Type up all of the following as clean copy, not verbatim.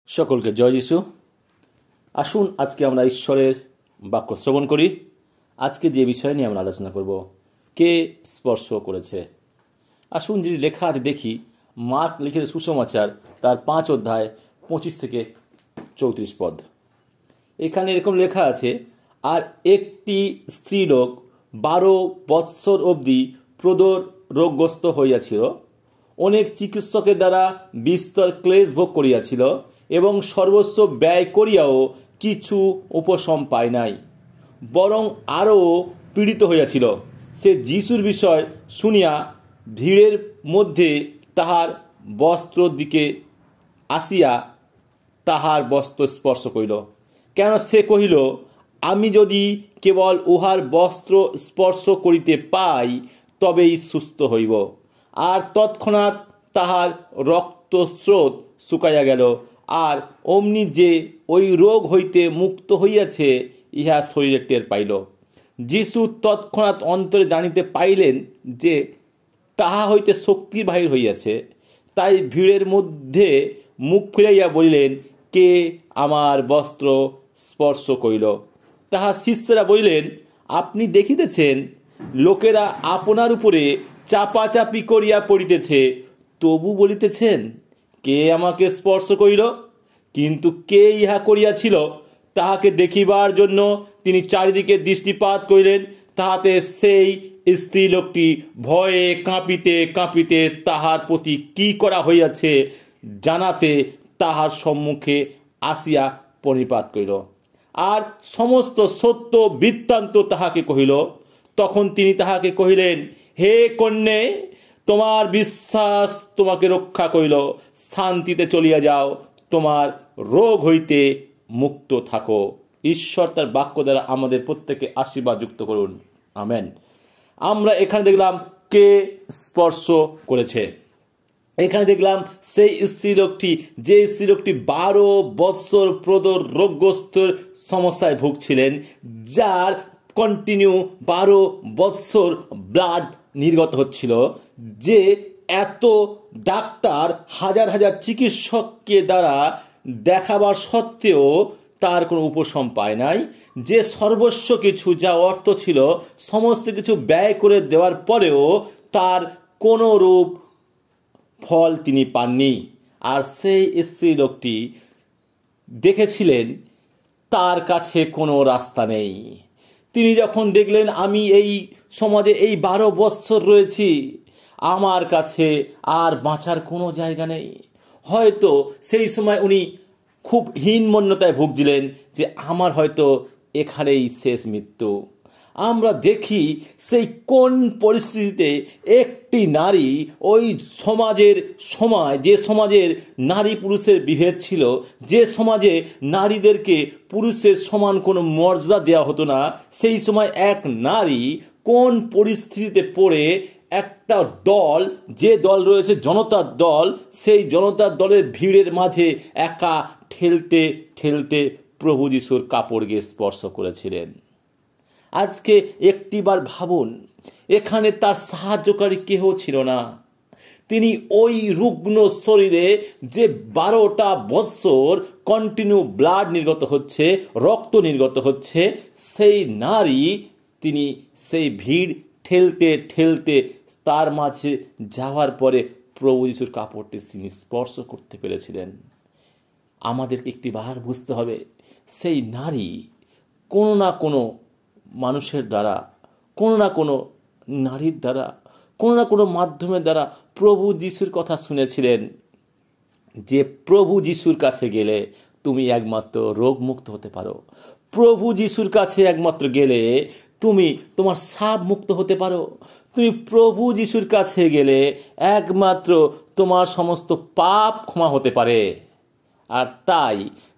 সকলকে জয় যিশু। আসুন আজকে আমরা ঈশ্বরের বাক্য শ্রবণ করি। আজকে যে বিষয় নিয়ে আমরা আলোচনা করব, কে স্পর্শ করেছে। আসুন যদি লেখা আছে দেখি, মার্ক লিখিত সুসমাচার তার 5 অধ্যায় 25 থেকে 34 পদ। এখানে এরকম লেখা আছে, আর একটি স্ত্রীলোক 12 বৎসর অবধি প্রদর রোগগ্রস্ত হইয়াছিল, অনেক চিকিৎসকের দ্বারা বিস্তর ক্লেশ ভোগ করিয়াছিল এবং সর্বস্ব ব্যয় করিয়াও কিছু উপশম পায় নাই, বরং আরও পীড়িত হইয়াছিল। সে যিশুর বিষয় শুনিয়া ভিড়ের মধ্যে তাহার বস্ত্র দিকে আসিয়া তাহার বস্ত্র স্পর্শ করিল, কেন সে কহিল, আমি যদি কেবল উহার বস্ত্র স্পর্শ করিতে পাই তবেই সুস্থ হইব। আর তৎক্ষণাৎ তাহার রক্তস্রোত শুকাইয়া গেল, আর অমনি যে ওই রোগ হইতে মুক্ত হইয়াছে ইহা শরীরে টের পাইল। যিশু তৎক্ষণাৎ অন্তরে জানিতে পাইলেন যে তাহা হইতে শক্তি বাহির হইয়াছে, তাই ভিড়ের মধ্যে মুখ ফিরাইয়া বলিলেন, কে আমার বস্ত্র স্পর্শ করিল? তাহার শিষ্যরা বলিলেন, আপনি দেখিতেছেন লোকেরা আপনার উপরে চাপাচাপি করিয়া পড়িতেছে, তবু বলিতেছেন, কে আমাকে স্পর্শ করিল? কিন্তু কে ইহা করিয়াছিল তাহাকে দেখিবার জন্য তিনি চারিদিকে দৃষ্টিপাত করিলেন। তাহাতে সেই স্ত্রী লোকটি ভয়ে কাঁপিতে কাঁপিতে তাহার প্রতি কি করা হইয়াছে জানাতে তাহার সম্মুখে আসিয়া প্রণিপাত করিল, আর সমস্ত সত্য বৃত্তান্ত তাহাকে কহিল। তখন তিনি তাহাকে কহিলেন, হে কন্যে, তোমার বিশ্বাস তোমাকে রক্ষা করিল, শান্তিতে চলিয়া যাও, তোমার রোগ হইতে মুক্ত থাকো। ঈশ্বর তার বাক্য দ্বারা আমাদের প্রত্যেকে আশীর্বাদ যুক্ত করুন, আমেন। আমরা এখানে দেখলাম কে স্পর্শ করেছে। এখানে দেখলাম সেই স্ত্রীলোকটি, যে স্ত্রীলোকটি 12 বৎসর প্রদর রোগগ্রস্ত সমস্যায় ভুগছিলেন, যার কন্টিনিউ 12 বৎসর ব্লাড নির্গত হচ্ছিল, যে এত ডাক্তার হাজার হাজার চিকিৎসককে দ্বারা দেখাবার সত্ত্বেও তার কোনো উপশম পায় নাই, যে সর্বস্ব কিছু যা অর্থ ছিল সমস্ত কিছু ব্যয় করে দেওয়ার পরেও তার কোনো রূপ ফল তিনি পাননি। আর সেই স্ত্রী লোকটি দেখেছিলেন তার কাছে কোনো রাস্তা নেই। তিনি যখন দেখলেন, আমি এই সমাজে এই 12 বৎসর রয়েছি, আমার কাছে আর বাঁচার কোনো জায়গা নেই। হয়তো সেই সময় উনি খুব হীনমন্যতায় ভুগছিলেন যে আমার হয়তো এখানেই শেষ মৃত্যু। আমরা দেখি সেই কোন পরিস্থিতিতে একটি নারী ওই সমাজের সময়, যে সমাজের নারী পুরুষের বিভেদ ছিল, যে সমাজে নারীদেরকে পুরুষের সমান কোনো মর্যাদা দেওয়া হতো না, সেই সময় এক নারী কোন পরিস্থিতিতে পড়ে একটা দল, যে দল রয়েছে জনতার দল, সেই জনতার দলের ভিড়ের মাঝে একা ঠেলতে ঠেলতে প্রভু যিশুর কাপড় গিয়ে স্পর্শ করেছিলেন। আজকে একটিবার ভাবুন, এখানে তার সাহায্যকারী কেহ ছিল না। তিনি ওই রুগ্ন শরীরে যে 12টা বৎসর কন্টিনিউ ব্লাড নির্গত হচ্ছে, রক্ত নির্গত হচ্ছে, সেই নারী, তিনি সেই ভিড় ঠেলতে ঠেলতে তার মাঝে যাওয়ার পরে প্রভু যিশুর কাপড়টি তিনি স্পর্শ করতে পেরেছিলেন। আমাদেরকে একটিবার বুঝতে হবে, সেই নারী কোনো না কোনো মানুষের দ্বারা, কোনো না কোনো নারীর দ্বারা, কোনো না কোনো মাধ্যমের দ্বারা প্রভু যিশুর কথা শুনেছিলেন যে প্রভু যিশুর কাছে গেলে তুমি একমাত্র রোগমুক্ত হতে পারো, প্রভু যিশুর কাছে একমাত্র গেলে তুমি তোমার সাপ মুক্ত হতে পারো, তুমি প্রভু যিশুর কাছে গেলে একমাত্র তোমার সমস্ত পাপ ক্ষমা হতে পারে। আর তাই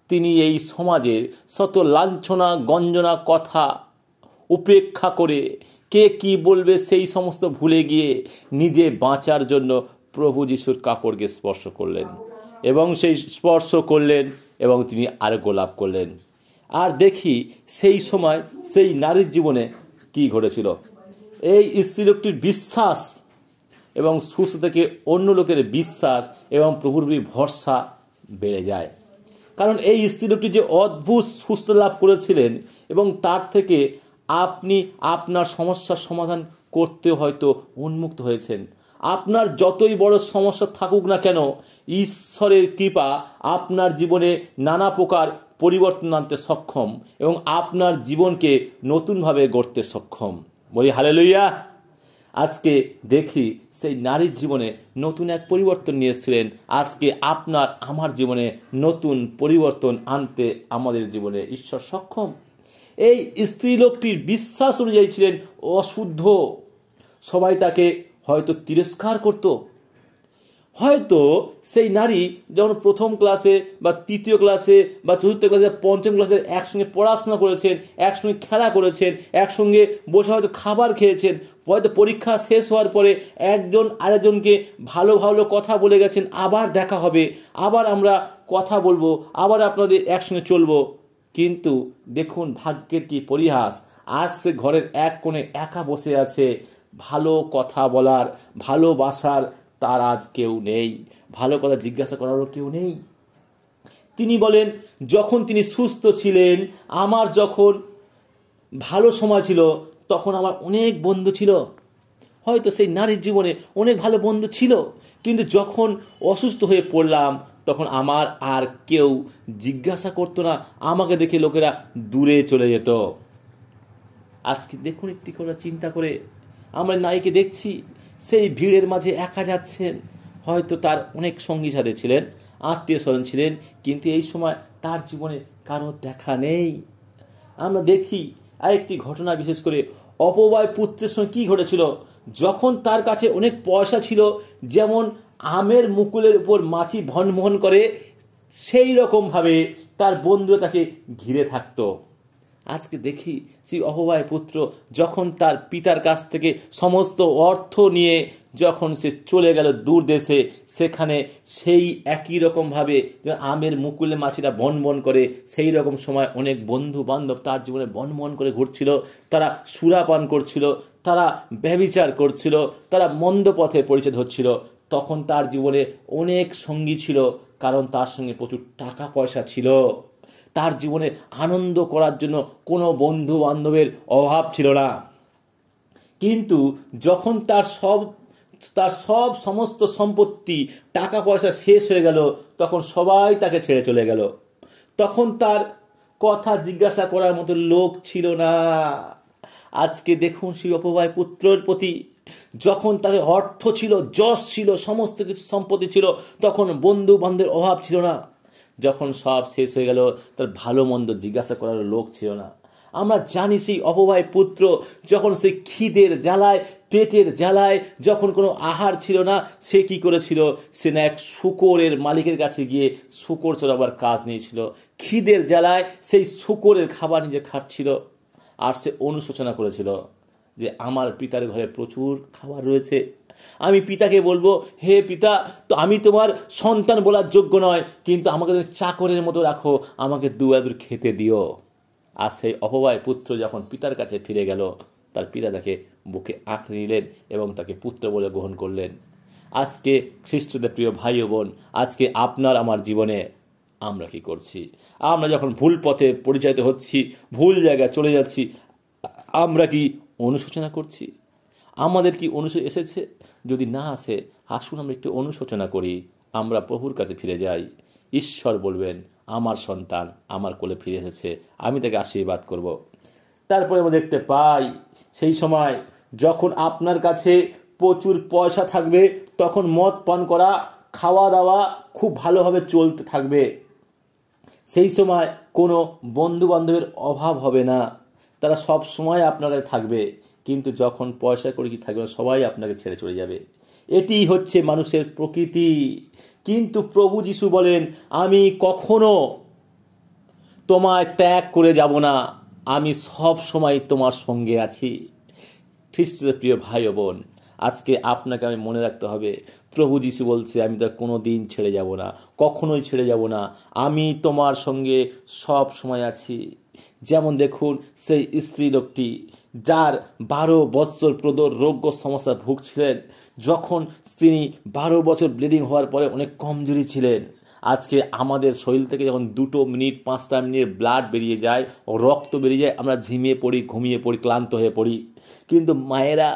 তিনি এই সমাজের শত লাঞ্ছনা গঞ্জনা কথা উপেক্ষা করে, কে কি বলবে সেই সমস্ত ভুলে গিয়ে নিজে বাঁচার জন্য প্রভু যিশুর কাপড়কে স্পর্শ করলেন, এবং সেই স্পর্শ করলেন এবং তিনি আরোগ্য লাভ করলেন। আর দেখি সেই সময় সেই নারীর জীবনে কি ঘটেছিল। এই স্ত্রীলোকটির বিশ্বাস এবং সুস্থ থেকে অন্য লোকের বিশ্বাস এবং প্রভুর ভরসা বেড়ে যায়। কারণ এই স্ত্রীলোকটি যে অদ্ভুত সুস্থ লাভ করেছিলেন এবং তার থেকে আপনি আপনার সমস্যার সমাধান করতে হয়তো উন্মুক্ত হয়েছেন। আপনার যতই বড় সমস্যা থাকুক না কেন, ঈশ্বরের কৃপা আপনার জীবনে নানা প্রকার পরিবর্তন আনতে সক্ষম এবং আপনার জীবনকে নতুনভাবে গড়তে সক্ষম। বলি হালেলুয়া। আজকে দেখি সেই নারীর জীবনে নতুন এক পরিবর্তন নিয়েছিলেন। আজকে আপনার আমার জীবনে নতুন পরিবর্তন আনতে আমাদের জীবনে ঈশ্বর সক্ষম। এই স্ত্রীলোকটির বিশ্বাস অনুযায়ী ছিলেন অশুদ্ধ। সবাই তাকে হয়তো তিরস্কার করত। হয়তো সেই নারী যখন প্রথম ক্লাসে বা তৃতীয় ক্লাসে বা চতুর্থ ক্লাসে পঞ্চম ক্লাসে একসঙ্গে পড়াশোনা করেছেন, একসঙ্গে খেলা করেছেন, একসঙ্গে বসে হয়তো খাবার খেয়েছেন, হয়তো পরীক্ষা শেষ হওয়ার পরে একজন আরেকজনকে ভালো ভালো কথা বলে গেছেন, আবার দেখা হবে, আবার আমরা কথা বলবো, আবার আপনাদের একসঙ্গে চলবো। কিন্তু দেখুন ভাগ্যের কি পরিহাস, আজ সে ঘরের এক কোণে একা বসে আছে। ভালো কথা বলার, ভালোবাসার তার আজ কেউ নেই, ভালো কথা জিজ্ঞাসা করারও কেউ নেই। তিনি বলেন, যখন তিনি সুস্থ ছিলেন, আমার যখন ভালো সময় ছিল, তখন আমার অনেক বন্ধু ছিল। হয়তো সেই নারীর জীবনে অনেক ভালো বন্ধু ছিল, কিন্তু যখন অসুস্থ হয়ে পড়লাম তখন আমার আর কেউ জিজ্ঞাসা করতো না, আমাকে দেখে লোকেরা দূরে চলে যেত। আজকে দেখুন একটি করে চিন্তা করে, আমরা নারীকে দেখছি সেই ভিড়ের মাঝে একা যাচ্ছেন। হয়তো তার অনেক সঙ্গী সাথে ছিলেন, আত্মীয় স্বজন ছিলেন, কিন্তু এই সময় তার জীবনে কারো দেখা নেই। আমরা দেখি আরেকটি ঘটনা, বিশেষ করে অপবায় পুত্রের সঙ্গে কি ঘটেছিল। যখন তার কাছে অনেক পয়সা ছিল, যেমন আমের মুকুলের উপর মাছি ভনভন করে, সেই রকমভাবে তার বন্ধুরা তাকে ঘিরে থাকতো। আজকে দেখি সেই অপবায় পুত্র যখন তার পিতার কাছ থেকে সমস্ত অর্থ নিয়ে যখন সে চলে গেল দূর দেশে, সেখানে সেই একই রকমভাবে আমের মুকুলে মাছিরা বনবন করে, সেই রকম সময় অনেক বন্ধু বান্ধব তার জীবনে বনবন করে ঘুরছিল। তারা সুরাপান করছিল, তারা ব্যভিচার করছিল, তারা মন্দ পথে পরিচিত হচ্ছিল। তখন তার জীবনে অনেক সঙ্গী ছিল, কারণ তার সঙ্গে প্রচুর টাকা পয়সা ছিল। তার জীবনে আনন্দ করার জন্য কোনো বন্ধু বান্ধবের অভাব ছিল না। কিন্তু যখন তার সব সমস্ত সম্পত্তি, টাকা পয়সা শেষ হয়ে গেল, তখন সবাই তাকে ছেড়ে চলে গেল। তখন তার কথা জিজ্ঞাসা করার মতো লোক ছিল না। আজকে দেখুন সেই অপবায় পুত্রের প্রতি, যখন তার অর্থ ছিল, যশ ছিল, সমস্ত কিছু সম্পত্তি ছিল, তখন বন্ধু বান্ধবের অভাব ছিল না। যখন সব শেষ হয়ে গেল, তার ভালো মন্দ জিজ্ঞাসা করার লোক ছিল না। আমরা জানি সেই অপবায় পুত্র যখন সে খিদের জ্বালায়, পেটের জ্বালায়, যখন কোনো আহার ছিল না, সে কি করেছিল? সে না এক শূকরের মালিকের কাছে গিয়ে শূকর চড়াবার কাজ নিয়েছিল। খিদের জ্বালায় সেই শূকরের খাবার নিজে খাচ্ছিল, আর সে অনুশোচনা করেছিল যে আমার পিতার ঘরে প্রচুর খাবার রয়েছে, আমি পিতাকে বলবো, হে পিতা, তো আমি তোমার সন্তান বলার যোগ্য নয়, কিন্তু আমাকে তুমি চাকরের মতো রাখো, আমাকে দুয়াদুর খেতে দিও। আর সেই অপবায় পুত্র যখন পিতার কাছে ফিরে গেল, তার পিতা তাকে বুকে আঁকড়ে নিলেন এবং তাকে পুত্র বলে গ্রহণ করলেন। আজকে খ্রিস্টদের প্রিয় ভাই ও বোন, আজকে আপনার আমার জীবনে আমরা কি করছি? আমরা যখন ভুল পথে পরিচালিত হচ্ছি, ভুল জায়গায় চলে যাচ্ছি, আমরা কি অনুশোচনা করছি? আমাদের কি অনুশোচনা এসেছে? যদি না আসে, আসুন আমরা একটু অনুশোচনা করি, আমরা প্রভুর কাছে ফিরে যাই। ঈশ্বর বলবেন, আমার সন্তান আমার কোলে ফিরে এসেছে, আমি তাকে আশীর্বাদ করব। তারপরে আমরা দেখতে পাই, সেই সময় যখন আপনার কাছে প্রচুর পয়সা থাকবে, তখন মদ পান করা, খাওয়া দাওয়া খুব ভালোভাবে চলতে থাকবে। সেই সময় কোনো বন্ধু বান্ধবের অভাব হবে না, তারা সব সময় আপনার কাছে থাকবে। কিন্তু যখন পয়সা করে কি থাকবে, সবাই আপনাকে ছেড়ে চলে যাবে। এটি হচ্ছে মানুষের প্রকৃতি। কিন্তু প্রভু যিশু বলেন, আমি কখনো তোমায় ত্যাগ করে যাব না, আমি সব সময় তোমার সঙ্গে আছি। খ্রিস্টের প্রিয় ভাই ও বোন, আজকে আপনাকে আমি মনে রাখতে হবে, প্রভু যিশু বলছে, আমি তো কোনো দিন ছেড়ে যাব না, কখনোই ছেড়ে যাব না, আমি তোমার সঙ্গে সব সময় আছি। যেমন দেখুন সেই স্ত্রী লোকটি, যার 12 বৎসর প্রদর রোগ সমস্যা ভুগছিলেন, যখন তিনি 12 বছর ব্লিডিং হওয়ার পরে অনেক কমজোরি ছিলেন, আজকে আমাদের শরীর থেকে যখন 2 মিনিট 5টা মিনিট ব্লাড বেরিয়ে যায়, রক্ত বেরিয়ে যায়, আমরা ঝিমিয়ে পড়ি, ঘুমিয়ে পড়ি, ক্লান্ত হয়ে পড়ি। কিন্তু মায়েরা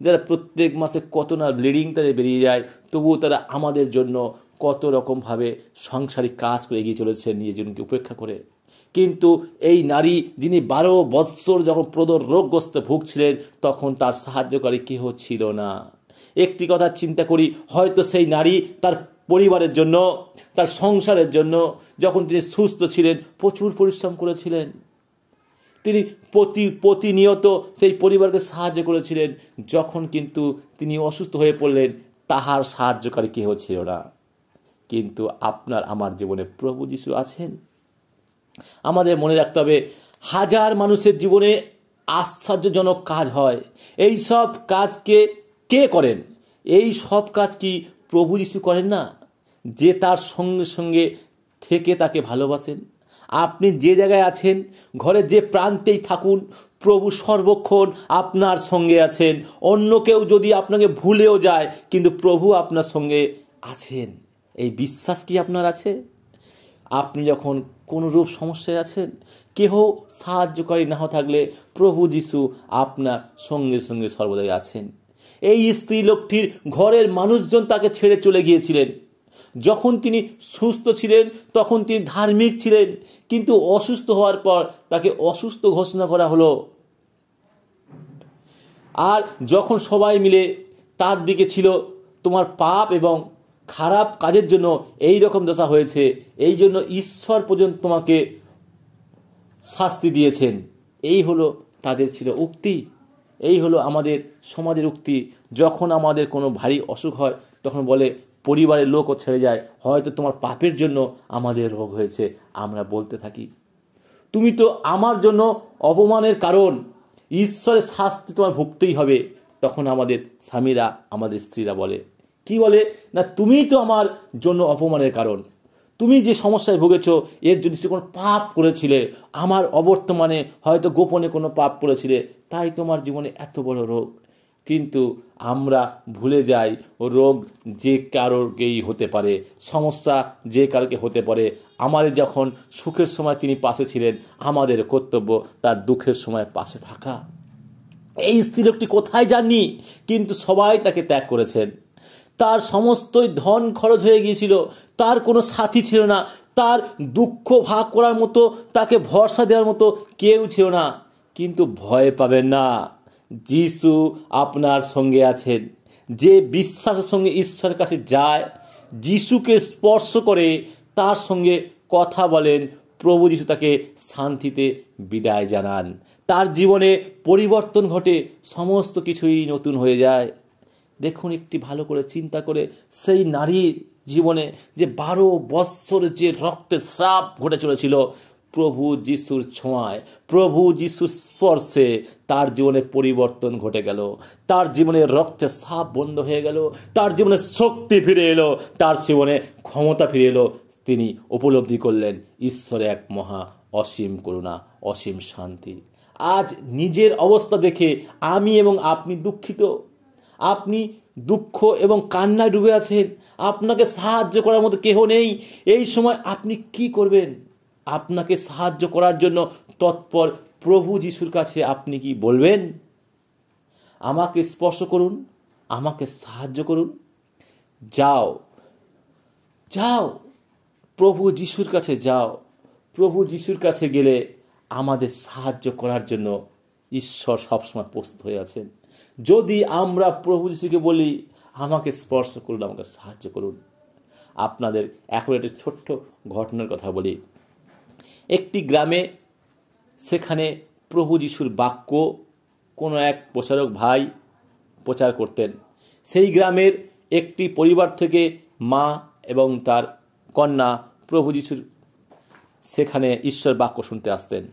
যারা প্রত্যেক মাসে কত না ব্লিডিং তাদের বেরিয়ে যায়, তবুও তারা আমাদের জন্য কত রকমভাবে সাংসারিক কাজ করে এগিয়ে চলেছে নিজের জনকে উপেক্ষা করে। কিন্তু এই নারী যিনি 12 বৎসর যখন প্রদর রোগগ্রস্ত ভুগছিলেন, তখন তার সাহায্যকারী কেহ ছিল না। একটি কথা চিন্তা করি, হয়তো সেই নারী তার পরিবারের জন্য, তার সংসারের জন্য যখন তিনি সুস্থ ছিলেন প্রচুর পরিশ্রম করেছিলেন। তিনি প্রতিনিয়ত সেই পরিবারকে সাহায্য করেছিলেন। যখন কিন্তু তিনি অসুস্থ হয়ে পড়লেন, তাহার সাহায্যকারী কেহ ছিল না। কিন্তু আপনার আমার জীবনে প্রভু যিশু আছেন। আমাদের মনে রাখতে হবে, হাজার মানুষের জীবনে আশ্চর্যজনক কাজ হয়। এই সব কাজকে কে করেন? এই সব কাজ কি প্রভু যিশু করেন না? যে তার সঙ্গে সঙ্গে থেকে তাকে ভালোবাসেন। আপনি যে জায়গায় আছেন, ঘরের যে প্রান্তেই থাকুন, প্রভু সর্বক্ষণ আপনার সঙ্গে আছেন। অন্য কেউ যদি আপনাকে ভুলেও যায়, কিন্তু প্রভু আপনার সঙ্গে আছেন। এই বিশ্বাস কি আপনার আছে? আপনি যখন কোনো রূপ সমস্যায় আছেন, কেহ সাহায্যকারী না থাকলে প্রভু যিশু আপনার সঙ্গে সঙ্গে সর্বদাই আছেন। এই স্ত্রী লোকটির ঘরের মানুষজন তাকে ছেড়ে চলে গিয়েছিলেন। যখন তিনি সুস্থ ছিলেন তখন তিনি ধার্মিক ছিলেন, কিন্তু অসুস্থ হওয়ার পর তাকে অসুস্থ ঘোষণা করা হলো। আর যখন সবাই মিলে তার দিকে ছিল, তোমার পাপ এবং খারাপ কাজের জন্য এই রকম দশা হয়েছে, এই জন্য ঈশ্বর পর্যন্ত তোমাকে শাস্তি দিয়েছেন, এই হলো তাদের ছিল উক্তি। এই হলো আমাদের সমাজের উক্তি। যখন আমাদের কোনো ভারী অসুখ হয়, তখন বলে পরিবারের লোকও ছেড়ে যায়, হয়তো তোমার পাপের জন্য আমাদের রোগ হয়েছে। আমরা বলতে থাকি, তুমি তো আমার জন্য অপমানের কারণ, ঈশ্বরের শাস্তি তোমার ভুগতেই হবে। তখন আমাদের স্বামীরা, আমাদের স্ত্রীরা বলে, কি বলে না, তুমিই তো আমার জন্য অপমানের কারণ। তুমি যে সমস্যায় ভুগেছ, এর জন্য সে কোনো পাপ করেছিলে, আমার অবর্তমানে হয়তো গোপনে কোনো পাপ করেছিলে, তাই তোমার জীবনে এত বড় রোগ। কিন্তু আমরা ভুলে যাই, রোগ যে কারোকেই হতে পারে, সমস্যা যে কারোকে হতে পারে। আমাদের যখন সুখের সময় তিনি পাশে ছিলেন, আমাদের কর্তব্য তার দুঃখের সময় পাশে থাকা। এই স্ত্রী লোকটি কোথায় যাননি, কিন্তু সবাই তাকে ত্যাগ করেছেন। তার সমস্তই ধন খরচ হয়ে গিয়েছিল, তার কোনো সাথী ছিল না, তার দুঃখ ভাগ করার মতো, তাকে ভরসা দেওয়ার মতো কেউ ছিল না। কিন্তু ভয় পাবেন না, যিশু আপনার সঙ্গে আছেন। যে বিশ্বাসের সঙ্গে ঈশ্বরের কাছে যায়, যিশুকে স্পর্শ করে, তার সঙ্গে কথা বলেন, প্রভু যিশু তাকে শান্তিতে বিদায় জানান। তার জীবনে পরিবর্তন ঘটে, সমস্ত কিছুই নতুন হয়ে যায়। দেখুন, একটি ভালো করে চিন্তা করে, সেই নারীর জীবনে যে 12 বৎসর যে রক্তের স্রাব ঘটে চলেছিল, প্রভু যিশুর ছোঁয়ায়, প্রভু যিশুর স্পর্শে তার জীবনে পরিবর্তন ঘটে গেল। তার জীবনে রক্তের স্রাব বন্ধ হয়ে গেল, তার জীবনে শক্তি ফিরে এলো, তার জীবনে ক্ষমতা ফিরে এলো। তিনি উপলব্ধি করলেন ঈশ্বরের এক মহা অসীম করুণা, অসীম শান্তি। আজ নিজের অবস্থা দেখে আমি এবং আপনি দুঃখিত। আপনি দুঃখ এবং কান্নায় ডুবে আছেন, আপনাকে সাহায্য করার মতো কেহ নেই। এই সময় আপনি কি করবেন? আপনাকে সাহায্য করার জন্য তৎপর প্রভু যিশুর কাছে আপনি কি বলবেন? আমাকে স্পর্শ করুন, আমাকে সাহায্য করুন। যাও যাও, প্রভু যিশুর কাছে যাও। প্রভু যিশুর কাছে গেলে আমাদের সাহায্য করার জন্য ঈশ্বর সবসময় প্রস্তুত হয়ে আছেন। যদি আমরা প্রভু যিশুকে বলি, আমাকে স্পর্শ করুন, আমাকে সাহায্য করুন। আপনাদের এখন একটা ছোট্ট ঘটনার কথা বলি। একটি গ্রামে, সেখানে প্রভু যিশুর বাক্য কোনো এক প্রচারক ভাই প্রচার করতেন। সেই গ্রামের একটি পরিবার থেকে মা এবং তার কন্যা প্রভু যিশুর সেখানে ঈশ্বর বাক্য শুনতে আসতেন।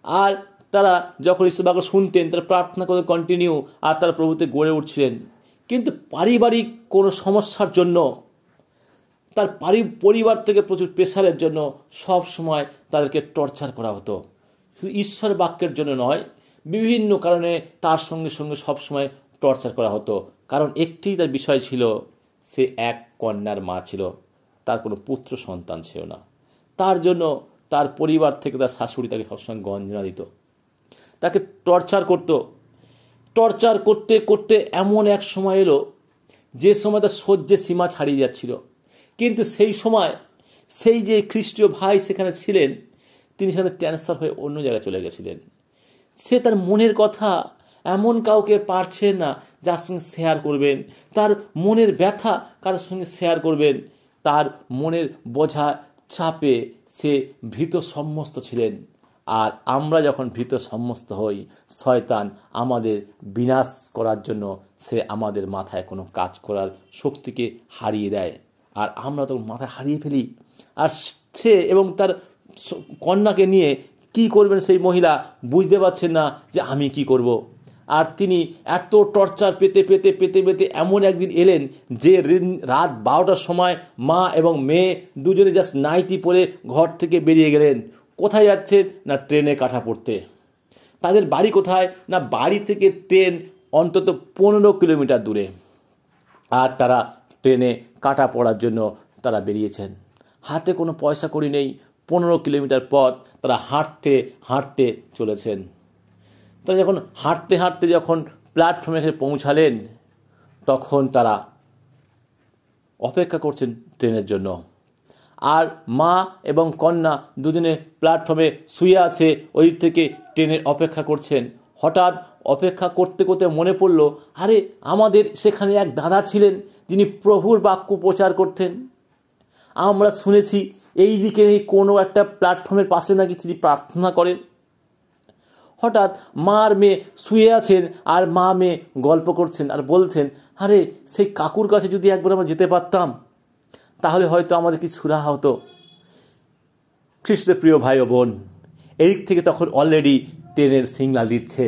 আর তারা যখন ঈশ্বর বাক্য শুনতেন, তারা প্রার্থনা করে কন্টিনিউ, আর তারা প্রভুতে গড়ে উঠছিলেন। কিন্তু পারিবারিক কোনো সমস্যার জন্য, তার পরিবার থেকে প্রচুর প্রেশারের জন্য সব সময় তাদেরকে টর্চার করা হতো। শুধু ঈশ্বর বাক্যের জন্য নয়, বিভিন্ন কারণে তার সঙ্গে সঙ্গে সবসময় টর্চার করা হতো। কারণ একটি তার বিষয় ছিল, সে এক কন্যার মা ছিল। তার কোনো পুত্র সন্তান ছিল না। তার জন্য তার পরিবার থেকে তার শাশুড়ি তাকে সবসময় গঞ্জনা দিত, তাকে টর্চার করতে করতে এমন এক সময় এলো যে সময় তার সহ্যের সীমা ছাড়িয়ে যাচ্ছিল। কিন্তু সেই সময় সেই যে খ্রিস্টীয় ভাই সেখানে ছিলেন, তিনি সেখানে ট্রান্সফার হয়ে অন্য জায়গায় চলে গেছিলেন। সে তার মনের কথা এমন কাউকে পারছেন না যার সঙ্গে শেয়ার করবেন, তার মনের ব্যথা কারোর সঙ্গে শেয়ার করবেন। তার মনের বোঝা চাপে সে ভীত সম্মস্ত ছিলেন। আর আমরা যখন ভীত সম্মস্ত হই, শয়তান আমাদের বিনাশ করার জন্য সে আমাদের মাথায় কোনো কাজ করার শক্তিকে হারিয়ে দেয়, আর আমরা তখন মাথায় হারিয়ে ফেলি। আর সে এবং তার কন্যাকে নিয়ে কি করবেন সেই মহিলা বুঝতে পারছেন না যে আমি কি করব। আর তিনি এত টর্চার পেতে পেতে পেতে পেতে এমন একদিন এলেন যে রাত 12টার সময় মা এবং মেয়ে দুজনে জাস্ট নাইটি পরে ঘর থেকে বেরিয়ে গেলেন। কোথায় যাচ্ছেন? না ট্রেনে কাটা পড়তে। তাদের বাড়ি কোথায়? না বাড়ি থেকে ট্রেন অন্তত 15 কিলোমিটার দূরে। আর তারা ট্রেনে কাটা পড়ার জন্য তারা বেরিয়েছেন। হাতে কোনো পয়সা কড়ি নেই। 15 কিলোমিটার পথ তারা হাঁটতে হাঁটতে চলেছেন। তারা যখন হাঁটতে হাঁটতে যখন প্ল্যাটফর্মে এসে পৌঁছালেন, তখন তারা অপেক্ষা করছেন ট্রেনের জন্য। আর মা এবং কন্যা দুজনে প্ল্যাটফর্মে শুয়ে আছে, ওই থেকে ট্রেনের অপেক্ষা করছেন। হঠাৎ অপেক্ষা করতে করতে মনে পড়ল, আরে আমাদের সেখানে এক দাদা ছিলেন যিনি প্রভুর বাক্য প্রচার করতেন। আমরা শুনেছি এই দিকে কোনো একটা প্ল্যাটফর্মের পাশে নাকি তিনি প্রার্থনা করেন। হঠাৎ মা আর মেয়ে শুয়ে আছেন, আর মা মেয়ে গল্প করছেন আর বলছেন, আরে সেই কাকুর কাছে যদি একবার আমরা যেতে পারতাম তাহলে হয়তো আমাদের কি সুরাহা হতো। খ্রিস্টের প্রিয় ভাই ও বোন, এদিক থেকে তখন অলরেডি ট্রেনের সিগন্যাল দিচ্ছে,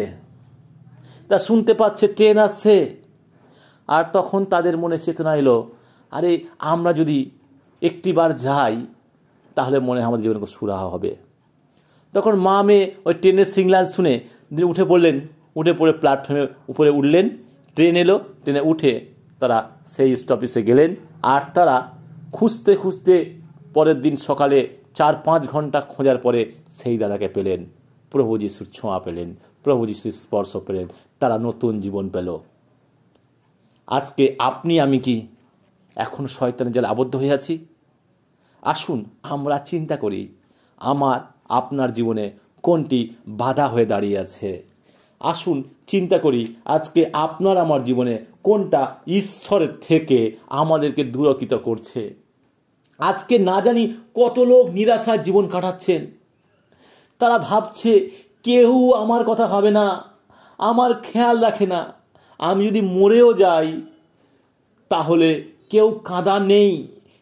তা শুনতে পাচ্ছে ট্রেন আসছে। আর তখন তাদের মনে চেতনা এলো, আরে আমরা যদি একটিবার যাই তাহলে মনে হয় আমাদের জীবনে সুরাহা হবে। তখন মা মেয়ে ওই ট্রেনের সিগন্যাল শুনে উঠে পড়লেন। উঠে পড়ে প্ল্যাটফর্মে উপরে উঠলেন। ট্রেন এলো, ট্রেনে উঠে তারা সেই স্টপেজে গেলেন। আর তারা খুঁজতে খুঁজতে পরের দিন সকালে 4-5 ঘন্টা খোঁজার পরে সেই দাদাকে পেলেন। প্রভু যিশুর ছোঁয়া পেলেন, প্রভু যিশুর স্পর্শ পেলেন, তারা নতুন জীবন পেল। আজকে আপনি আমি কি এখন শয়তানের জালে আবদ্ধ হয়ে আছি? আসুন আমরা চিন্তা করি, আপনার জীবনে কোনটি বাধা হয়ে দাঁড়িয়ে আছে। আসুন চিন্তা করি, আজকে আপনার আমার জীবনে কোনটা ঈশ্বরের থেকে আমাদেরকে দূরীকৃত করছে। আজকে না জানি কত লোক নিরাশার জীবন কাটাচ্ছেন। তারা ভাবছে কেউ আমার কথা ভাবে না, আমার খেয়াল রাখে না। আমি যদি মরেও যাই তাহলে কেউ কাঁদা নেই,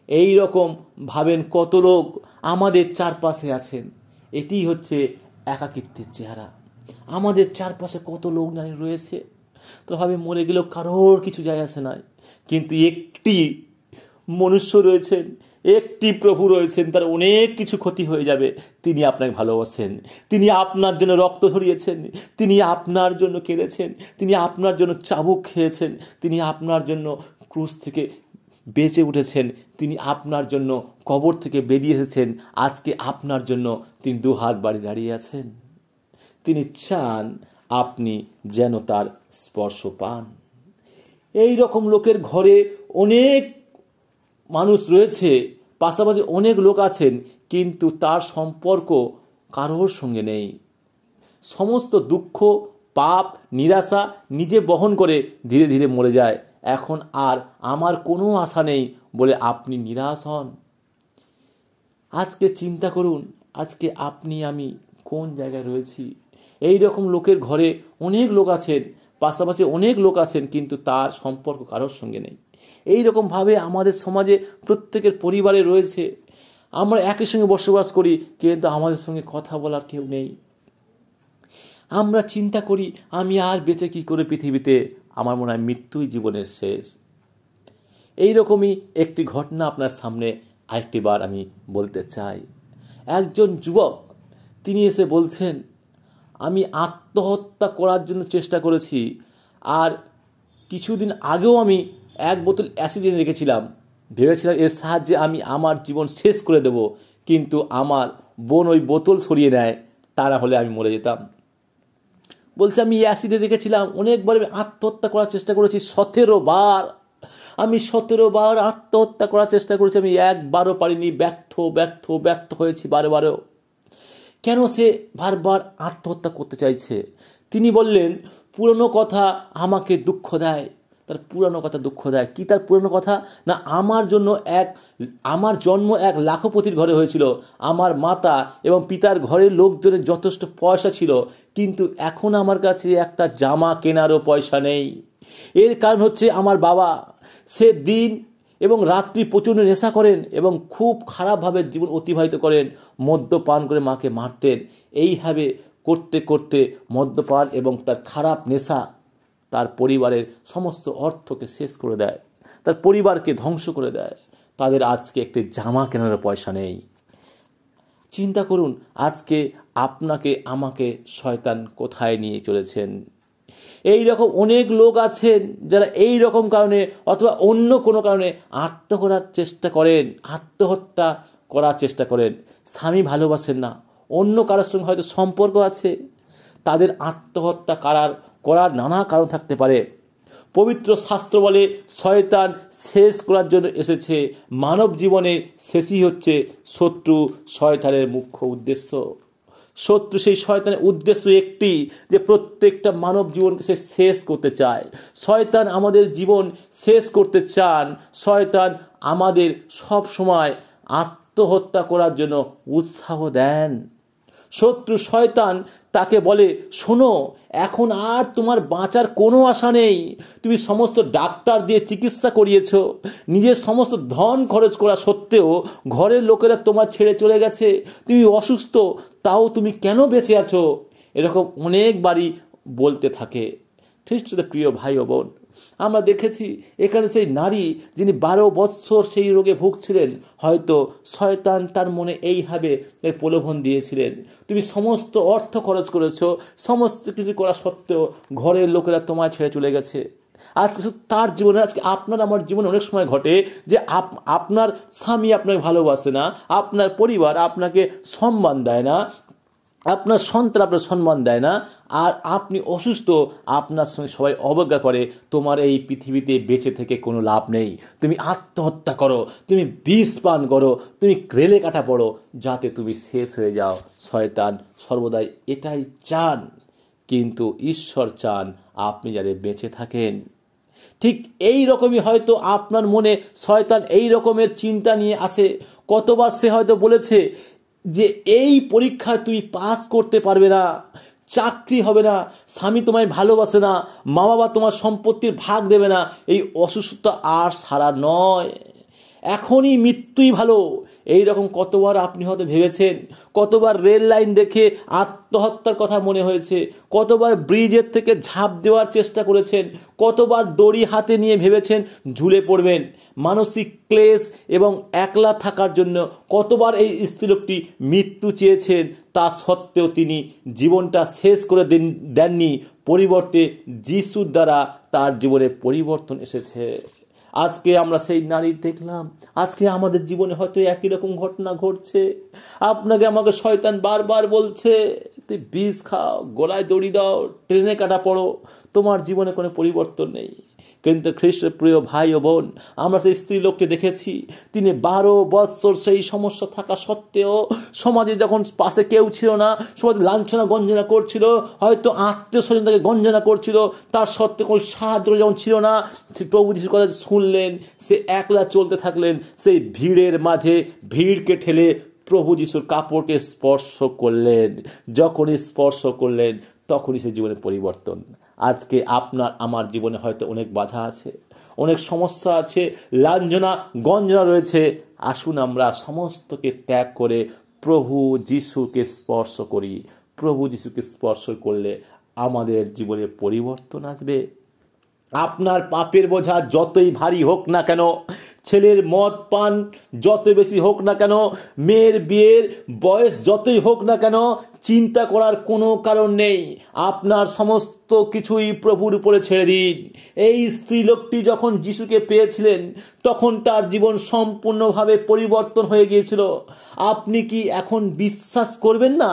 এই রকম ভাবেন কত লোক আমাদের চারপাশে আছেন। এটি হচ্ছে একাকিত্বের চেহারা। আমাদের চারপাশে কত লোক জানি রয়েছে, তো ভাবে মরে গেলেও কারোর কিছু যায় আসে না। কিন্তু একটি মনুষ্য রয়েছেন, একটি প্রভু রয়েছেন, তার অনেক কিছু ক্ষতি হয়ে যাবে। তিনি আপনাকে ভালোবাসেন, তিনি আপনার জন্য রক্ত ঝরিয়েছেন, তিনি আপনার জন্য কেঁদেছেন, তিনি আপনার জন্য চাবুক খেয়েছেন, তিনি আপনার জন্য ক্রুশ থেকে বেঁচে উঠেছেন, তিনি আপনার জন্য কবর থেকে বেরিয়ে এসেছেন। আজকে আপনার জন্য তিনি 2 হাত বাড়িয়ে দাঁড়িয়ে আছেন। তিনি চান আপনি যেন তার স্পর্শ পান। এই রকম লোকের ঘরে অনেক মানুষ রয়েছে, পাশাপাশি অনেক লোক আছেন, কিন্তু তার সম্পর্ক কারোর সঙ্গে নেই। সমস্ত দুঃখ, পাপ, নিরাশা নিজে বহন করে ধীরে ধীরে মরে যায়। এখন আর আমার কোনো আশা নেই বলে আপনি নিরাশ হন। আজকে চিন্তা করুন, আজকে আপনি আমি কোন জায়গায় রয়েছি। এই রকম লোকের ঘরে অনেক লোক আছেন, পাশাপাশি অনেক লোক আছেন, কিন্তু তার সম্পর্ক কারোর সঙ্গে নেই। এই রকমভাবে আমাদের সমাজে প্রত্যেকের পরিবারে রয়েছে। আমরা একই সঙ্গে বসবাস করি, কিন্তু আমাদের সঙ্গে কথা বলার কেউ নেই। আমরা চিন্তা করি আমি আর বেঁচে কি করে পৃথিবীতে, আমার মনে হয় মৃত্যুই জীবনের শেষ। এই রকমই একটি ঘটনা আপনার সামনে আরেকটি বার আমি বলতে চাই। একজন যুবক তিনি এসে বলছেন, আমি আত্মহত্যা করার জন্য চেষ্টা করেছি, আর কিছুদিন আগেও আমি 1 বোতল অ্যাসিড এনে রেখেছিলাম, ভেবেছিলাম এর সাহায্যে আমি আমার জীবন শেষ করে দেব, কিন্তু আমার বোন ওই বোতল সরিয়ে নেয়, তা না হলে আমি মরে যেতাম। বলছে আমি অ্যাসিডে রেখেছিলাম, অনেকবার আমি আত্মহত্যা করার চেষ্টা করেছি, 17 বার আমি 17 বার আত্মহত্যা করার চেষ্টা করেছি, আমি একবারও পারিনি, ব্যর্থ হয়েছি বারেও। কেন সে বারবার আত্মহত্যা করতে চাইছে? তিনি বললেন, পুরনো কথা আমাকে দুঃখ দেয়। তার পুরানো কথা দুঃখ দেয়। কি তার পুরনো কথা? না, আমার জন্ম এক লাখপতির ঘরে হয়েছিল, আমার মাতা এবং পিতার ঘরের লোকজনের যথেষ্ট পয়সা ছিল, কিন্তু এখন আমার কাছে একটা জামা কেনারও পয়সা নেই। এর কারণ হচ্ছে আমার বাবা। সে দিন এবং রাত্রি প্রচণ্ড নেশা করেন এবং খুব খারাপভাবে জীবন অতিবাহিত করেন, মদ্যপান করে মাকে মারতেন। এইভাবে করতে করতে মদ্যপান এবং তার খারাপ নেশা তার পরিবারের সমস্ত অর্থকে শেষ করে দেয়, তার পরিবারকে ধ্বংস করে দেয়। তাদের আজকে একটি জামা কেনার পয়সা নেই। চিন্তা করুন, আজকে আপনাকে আমাকে শয়তান কোথায় নিয়ে চলেছেন। এই রকম অনেক লোক আছেন যারা এই রকম কারণে অথবা অন্য কোনো কারণে আত্মহত্যা করার চেষ্টা করেন। স্বামী ভালোবাসেন না, অন্য কারোর সঙ্গে হয়তো সম্পর্ক আছে, তাদের আত্মহত্যা করার নানা কারণ থাকতে পারে। পবিত্র শাস্ত্র বলে শয়তান শেষ করার জন্য এসেছে। মানব জীবনে শেষই হচ্ছে শত্রু শয়তানের মুখ্য উদ্দেশ্য। সেই শয়তানের উদ্দেশ্য একটি, যে প্রত্যেকটা মানব জীবনকে সে শেষ করতে চায়। শয়তান আমাদের জীবন শেষ করতে চান। শয়তান আমাদের সব সময় আত্মহত্যা করার জন্য উৎসাহ দেন। শত্রু শয়তান তাকে বলে, শোনো, এখন আর তোমার বাঁচার কোনো আশা নেই। তুমি সমস্ত ডাক্তার দিয়ে চিকিৎসা করিয়েছ, নিজের সমস্ত ধন খরচ করা সত্ত্বেও ঘরের লোকেরা তোমার ছেড়ে চলে গেছে, তুমি অসুস্থ, তাও তুমি কেন বেঁচে আছো? এরকম অনেকবারই বলতে থাকে। খ্রিস্টদের প্রিয় ভাই ও বোন, আমরা দেখেছি এখানে সেই নারী যিনি 12 বৎসর সেই রোগে ভুগছিলেন, হয়তো শয়তান তার মনে এইভাবে প্রলোভন দিয়েছিলেন, তুমি সমস্ত অর্থ খরচ করেছ, সমস্ত কিছু করা সত্ত্বেও ঘরের লোকেরা তোমায় ছেড়ে চলে গেছে। আজকে শুধু তার জীবনে, আজকে আপনার আমার জীবনে অনেক সময় ঘটে যে আপনার স্বামী আপনাকে ভালোবাসে না, আপনার পরিবার আপনাকে সম্মান দেয় না, আপনার সন্তান আপনার সম্মান দেয় না, আর আপনি অসুস্থ, আপনার সঙ্গে সবাই অবজ্ঞা করে, তোমার এই পৃথিবীতে বেঁচে থেকে কোনো লাভ নেই, তুমি আত্মহত্যা করো, তুমি বিষ পান করো, তুমি রেলে কাটা পড়ো, যাতে তুমি শেষ হয়ে যাও। শয়তান সর্বদাই এটাই চান, কিন্তু ঈশ্বর চান আপনি যাতে বেঁচে থাকেন। ঠিক এই রকমই হয়তো আপনার মনে শয়তান এই রকমের চিন্তা নিয়ে আসে। কতবার সে হয়তো বলেছে যে এই পরীক্ষায় তুমি পাস করতে পারবে না, চাকরি হবে না, স্বামী তোমায় ভালোবাসে না, মা বাবা তোমার সম্পত্তির ভাগ দেবে না, এই অসুস্থতা আর সারা নয়, এখনই মৃত্যুই ভালো। এই রকম কতবার আপনি হয়তো ভেবেছেন, কতবার রেল লাইন দেখে আত্মহত্যার কথা মনে হয়েছে, কতবার ব্রিজের থেকে ঝাঁপ দেওয়ার চেষ্টা করেছেন, কতবার দড়ি হাতে নিয়ে ভেবেছেন ঝুলে পড়বেন। মানসিক ক্লেশ এবং একলা থাকার জন্য কতবার এই স্ত্রীলোকটি মৃত্যু চেয়েছেন, তা সত্ত্বেও তিনি জীবনটা শেষ করে দেননি। পরিবর্তে যিশুর দ্বারা তার জীবনে পরিবর্তন এসেছে। আজকে আমরা সেই নারী দেখলাম, আজকে আমাদের জীবনে হয়তো একই রকম ঘটনা ঘটছে। আপনাকে আমাকে শয়তান বারবার বলছে, তুই বিষ খাও, গলায় দড়ি দাও, ট্রেনে কাটা পড়ো, তোমার জীবনে কোনো পরিবর্তন নেই। কিন্তু খ্রিস্টের প্রিয় ভাই ও বোন, আমরা সেই স্ত্রী লোককে দেখেছি, তিনি 12 বৎসর সেই সমস্যা থাকা সত্ত্বেও, সমাজে যখন পাশে কেউ ছিল না, সমাজ লাঞ্ছনা গঞ্জনা করছিল, হয়তো আত্মীয় স্বজন তাকে গঞ্জনা করছিল, তার সত্ত্বেও কোনো সাহায্য যখন ছিল না, প্রভু যিশুর কথা শুনলেন, সে একলা চলতে থাকলেন, সেই ভিড়ের মাঝে ভিড়কে ঠেলে প্রভু যিশুর কাপড়কে স্পর্শ করলেন। যখনই স্পর্শ করলেন তখনই সে জীবনে পরিবর্তন। আজকে আপনার আমার জীবনে হয়তো অনেক বাধা আছে, অনেক সমস্যা আছে, লাঞ্ছনা গঞ্জনা রয়েছে। আসুন আমরা সমস্তকে ত্যাগ করে প্রভু যিশুকে স্পর্শ করি। প্রভু যিশুকে স্পর্শ করলে আমাদের জীবনে পরিবর্তন আসবে। আপনার পাপের বোঝা যতই ভারী হোক না কেন, ছেলের মদ পান যত বেশি হোক না কেন, মেয়ের বিয়ের বয়স যতই হোক না কেন, চিন্তা করার কোনো কারণ নেই। আপনার সমস্ত কিছুই প্রভুর উপরে ছেড়ে দিন। এই স্ত্রীলোকটি যখন যিশুকে পেয়েছিলেন তখন তার জীবন সম্পূর্ণভাবে পরিবর্তন হয়ে গিয়েছিল। আপনি কি এখন বিশ্বাস করবেন না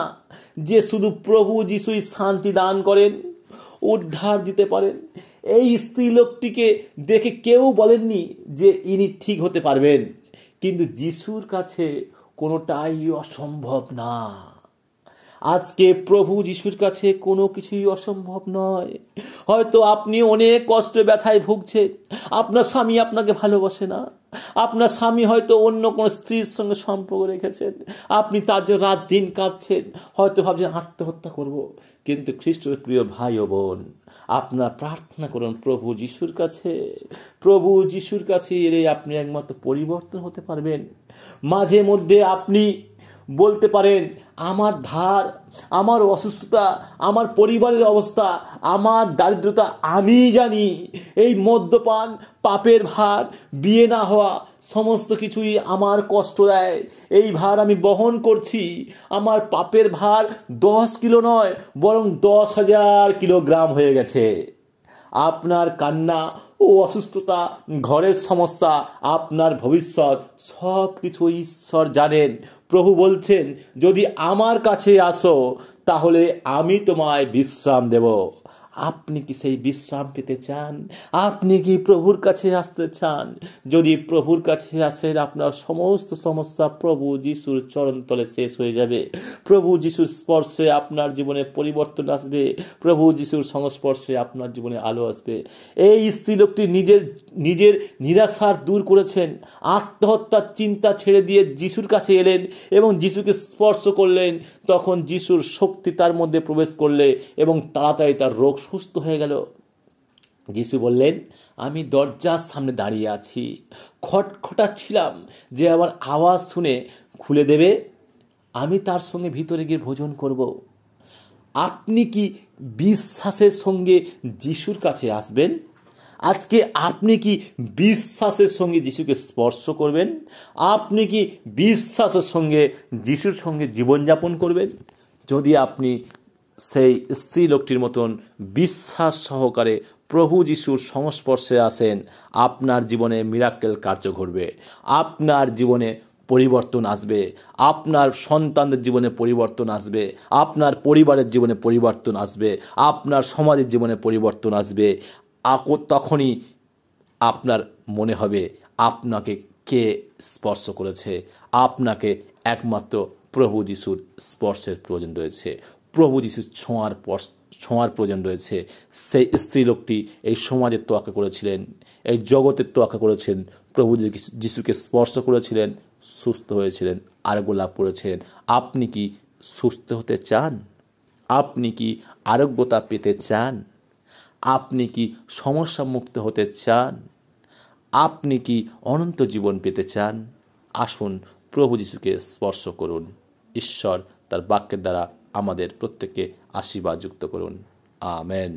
যে শুধু প্রভু যিশুই শান্তি দান করেন, উদ্ধার দিতে পারেন? এই স্ত্রীলোকটিকে দেখে কেউ বলেননি যে ইনি ঠিক হতে পারবেন, কিন্তু যিশুর কাছে কোনোটাই অসম্ভব না। আজকে প্রভু যিশুর কাছে কোনো কিছুই অসম্ভব নয়। হয়তো আপনি অনেক কষ্ট ব্যথায় ভুগছেন, আপনার স্বামী আপনাকে ভালোবাসে না, আপনার স্বামী হয়তো অন্য কোনো স্ত্রীর সঙ্গে সম্পর্ক রেখেছেন, আপনি তার জন্য রাত দিন কাঁদছেন, হয়তো ভাবছেন আত্মহত্যা করব। কিন্তু খ্রিস্টের প্রিয় ভাই ও বোন, আপনার প্রার্থনা করুন প্রভু যিশুর কাছে। প্রভু যিশুর কাছে এলে আপনি একমাত্র পরিবর্তন হতে পারবেন। মাঝে মধ্যে আপনি বলতে পারেন, আমার ধার, আমার অসুস্থতা, আমার পরিবারের অবস্থা, আমার দারিদ্রতা আমি জানি। এই মদ্যপান, পাপের ভার, বিয়ে না হওয়া, সমস্ত কিছুই আমার কষ্ট দেয়। এই ভার আমি বহন করছি। আমার পাপের ভার 10 কিলো নয়, বরং 10,000 কিলোগ্রাম হয়ে গেছে। আপনার কান্না ও অসুস্থতা, ঘরের সমস্যা, আপনার ভবিষ্যৎ, সব কিছু ঈশ্বর জানেন। প্রভু বলছেন, যদি আমার কাছে আসো তাহলে আমি তোমায় বিশ্রাম দেব। আপনি কি সেই বিশ্রাম পেতে চান? আপনি কি প্রভুর কাছে আসতে চান? যদি প্রভুর কাছে আসেন, আপনার সমস্ত সমস্যা প্রভু যিশুর চরণতলে শেষ হয়ে যাবে। প্রভু যিশুর স্পর্শে আপনার জীবনে পরিবর্তন আসবে। প্রভু যিশুর সংস্পর্শে আপনার জীবনে আলো আসবে। এই স্ত্রীলোকটি নিজের নিরাশার দূর করেছেন, আত্মহত্যার চিন্তা ছেড়ে দিয়ে যিশুর কাছে এলেন এবং যিশুকে স্পর্শ করলেন। তখন যিশুর শক্তি তার মধ্যে প্রবেশ করলে এবং তাড়াতাড়ি তার রোগ সুস্থ হয়ে গেল। যিশু বললেন, আমি দরজার সামনে দাঁড়িয়ে আছি, খটখটাচ্ছিলাম যে আমার আওয়াজ শুনে খুলে দেবে, আমি তার সঙ্গে ভিতরে গিয়ে ভোজন করব। আপনি কি বিশ্বাসের সঙ্গে যিশুর কাছে আসবেন? আজকে আপনি কি বিশ্বাসের সঙ্গে যিশুকে স্পর্শ করবেন? আপনি কি বিশ্বাসের সঙ্গে যিশুর সঙ্গে জীবনযাপন করবেন? যদি আপনি সেই স্ত্রী লোকটির মতন বিশ্বাস সহকারে প্রভু যিশুর সংস্পর্শে আসেন, আপনার জীবনে মিরাক্কেল কার্য ঘটবে। আপনার জীবনে পরিবর্তন আসবে, আপনার সন্তানদের জীবনে পরিবর্তন আসবে, আপনার পরিবারের জীবনে পরিবর্তন আসবে, আপনার সমাজের জীবনে পরিবর্তন আসবে। তখনই আপনার মনে হবে আপনাকে কে স্পর্শ করেছে। আপনাকে একমাত্র প্রভু যিশুর স্পর্শের প্রয়োজন রয়েছে, প্রভু যিশুর ছোঁয়ার প্রয়োজন রয়েছে। সেই স্ত্রীলোকটি এই সমাজের তোয়াক্কা করেছিলেন, এই জগতের তোয়াক্কা করেছেন, প্রভু যিশুকে স্পর্শ করেছিলেন, সুস্থ হয়েছিলেন, আরোগ্য লাভ করেছিলেন। আপনি কি সুস্থ হতে চান? আপনি কি আরোগ্যতা পেতে চান? আপনি কি সমস্যা মুক্ত হতে চান? আপনি কি অনন্ত জীবন পেতে চান? আসুন প্রভু যিশুকে স্পর্শ করুন। ঈশ্বর তার বাক্যের দ্বারা আমাদের প্রত্যেককে আশীর্বাদ যুক্ত করুন। আমেন।